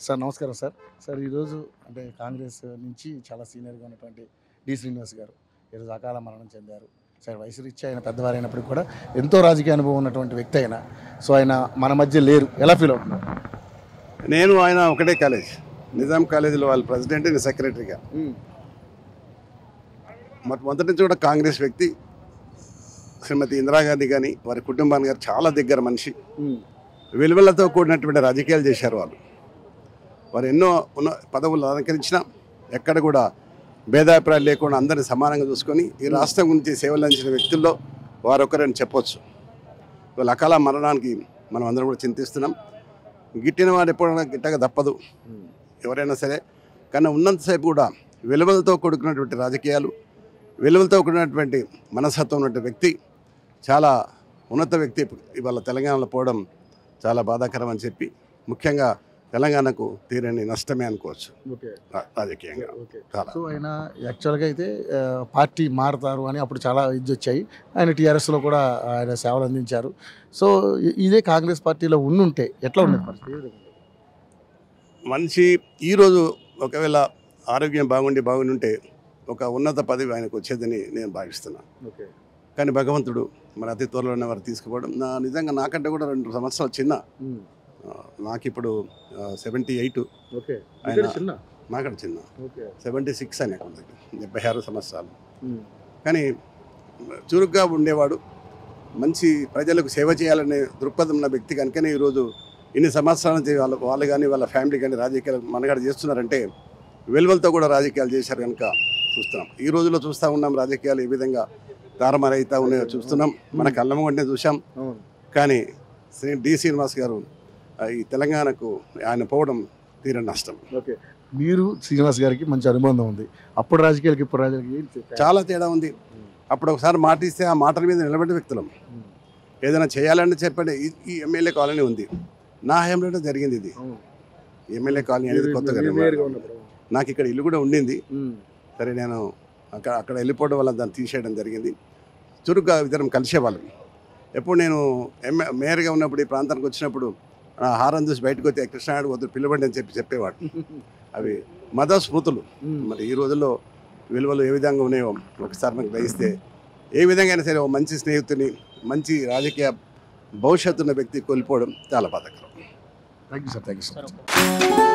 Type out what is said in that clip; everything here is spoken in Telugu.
సార్ నమస్కారం సార్. సార్ ఈరోజు అంటే కాంగ్రెస్ నుంచి చాలా సీనియర్గా ఉన్నటువంటి డి శ్రీనివాస్ గారు ఈరోజు అకాల మరణం చెందారు. సార్ వయసు రీత్యా ఆయన పెద్దవారైనప్పటికీ కూడా ఎంతో రాజకీయ అనుభవం ఉన్నటువంటి వ్యక్తి అయినా సో ఆయన మన మధ్య లేరు, ఎలా ఫీల్ అవుతున్నారు? నేను ఆయన ఒకటే కాలేజ్, నిజాం కాలేజీలో వాళ్ళ ప్రెసిడెంట్, నేను సెక్రటరీగా. మొదటి నుంచి కూడా కాంగ్రెస్ వ్యక్తి. శ్రీమతి ఇందిరాగాంధీ కానీ వారి కుటుంబాన్ని గారు చాలా దగ్గర మనిషి, విలువలతో కూడినటువంటి రాజకీయాలు చేశారు. వారు ఎన్నో పదవులు అలంకరించినా ఎక్కడ కూడా భేదాభిప్రాయాలు లేకుండా అందరినీ సమానంగా చూసుకొని ఈ రాష్ట్రం గురించి సేవలు అందించిన వ్యక్తుల్లో వారొకరని చెప్పొచ్చు. వాళ్ళ అకాల మరణానికి మనం అందరం కూడా చింతిస్తున్నాం. గిట్టిన వాడు ఎప్పుడైనా గిట్టగా తప్పదు ఎవరైనా సరే, కానీ ఉన్నంతసేపు కూడా విలువలతో కూడుకున్నటువంటి రాజకీయాలు, విలువలతో కూడినటువంటి మనస్తత్వం ఉన్నటువంటి వ్యక్తి, చాలా ఉన్నత వ్యక్తి ఇవాళ తెలంగాణలో పోవడం చాలా బాధాకరం అని చెప్పి, ముఖ్యంగా తెలంగాణకు తీరని నష్టమే అనుకోవచ్చు రాజకీయంగా. సో ఆయన యాక్చువల్గా అయితే పార్టీ మారుతారు అని అప్పుడు చాలా ఇది వచ్చాయి. ఆయన టీఆర్ఎస్లో కూడా ఆయన సేవలు అందించారు. సో ఇదే కాంగ్రెస్ పార్టీలో ఉండుంటే ఎట్లా ఉండేది పరిస్థితి? మనిషి ఈరోజు ఒకవేళ ఆరోగ్యం బాగుండి ఉంటే ఒక ఉన్నత పదవి ఆయనకు వచ్చేదని నేను భావిస్తున్నాను. కానీ భగవంతుడు మరి అతి త్వరలోనే వారు తీసుకుపోవడం, నిజంగా నాకంటే కూడా 2 సంవత్సరాలు చిన్న. నాకు ఇప్పుడు 78, ఆయన నాకంటే చిన్న 76 అని 76 సంవత్సరాలు. కానీ చురుగ్గా ఉండేవాడు, మంచి ప్రజలకు సేవ చేయాలనే దృక్పథం ఉన్న వ్యక్తి కనుకనే ఈరోజు ఇన్ని సంవత్సరాల నుంచి వాళ్ళు కానీ వాళ్ళ ఫ్యామిలీ కానీ రాజకీయాలు మనగాడు చేస్తున్నారంటే విలువలతో కూడా రాజకీయాలు చేశారు కనుక చూస్తున్నాం. ఈ రోజుల్లో చూస్తూ ఉన్నాం రాజకీయాలు ఏ విధంగా తారమారైతా ఉన్నాయో చూస్తున్నాం, మన కళ్ళం వెంటనే చూసాం. కానీ డి శ్రీనివాస్ గారు ఈ తెలంగాణకు ఆయన పోవడం తీరని నష్టం. మీరు శ్రీనివాస్ గారికి మంచి అనుబంధం ఉంది, అప్పుడు రాజకీయాలకి ఇప్పుడు రాజకీయాలకి చాలా తేడా ఉంది. అప్పుడు ఒకసారి మాట ఇస్తే ఆ మాటల మీద నిలబడే వ్యక్తులం, ఏదైనా చేయాలని చెప్పండి. ఈ ఎమ్మెల్యే కాలనీ ఉంది, నా హయాంలో జరిగింది. ఇది ఎమ్మెల్యే కాలనీ అనేది కొత్తగా, నాకు ఇక్కడ ఇల్లు కూడా ఉండింది. సరే నేను అక్కడ వెళ్ళిపోవడం వల్ల దాన్ని తీసేయడం జరిగింది. చురుగ్గా ఇద్దరం కలిసేవాళ్ళం. ఎప్పుడు నేను మేయర్గా ఉన్నప్పుడు ఈ ప్రాంతానికి వచ్చినప్పుడు హారం చూసి బయటకు వస్తే కృష్ణాడు వద్దు పిలవండి అని చెప్పేవాడు. అవి మద స్మృతులు. మరి ఈ రోజుల్లో విలువలు ఏ విధంగా ఉన్నాయో ఒకసారి నాకు గ్రహిస్తే, ఏ విధంగా అయినా సరే మంచి స్నేహితుని, మంచి రాజకీయ భవిష్యత్తు ఉన్న వ్యక్తి కోల్పోవడం చాలా బాధాకరం. Thank you sir.